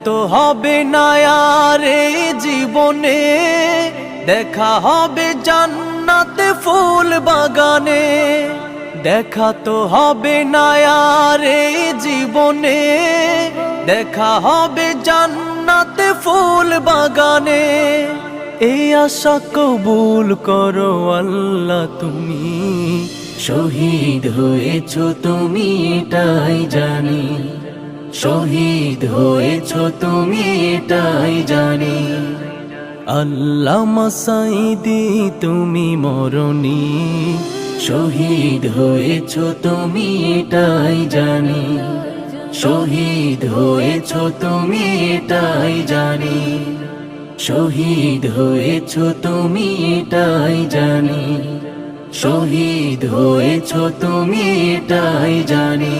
তো হবে না আর এই জীবনে, দেখা হবে জান্নাতে ফুল বাগানে। দেখা তো হবে না আর এই জীবনে, দেখা হবে জান্নাতে ফুল বাগানে। এই আশা কবুল করো আল্লাহ তুমি, শহীদ হয়েছো তুমি এটাই জানি। শহীদ হয়েছো তুমি এটাই জানি। আল্লামা সাঈদী তুমি মরণি, শহীদ হয়েছো তুমি এটাই জানি। শহীদ হয়েছো তুমি এটাই জানি। শহীদ হয়েছো তুমি এটাই জানি। শহীদ হয়েছো তুমি এটাই জানি।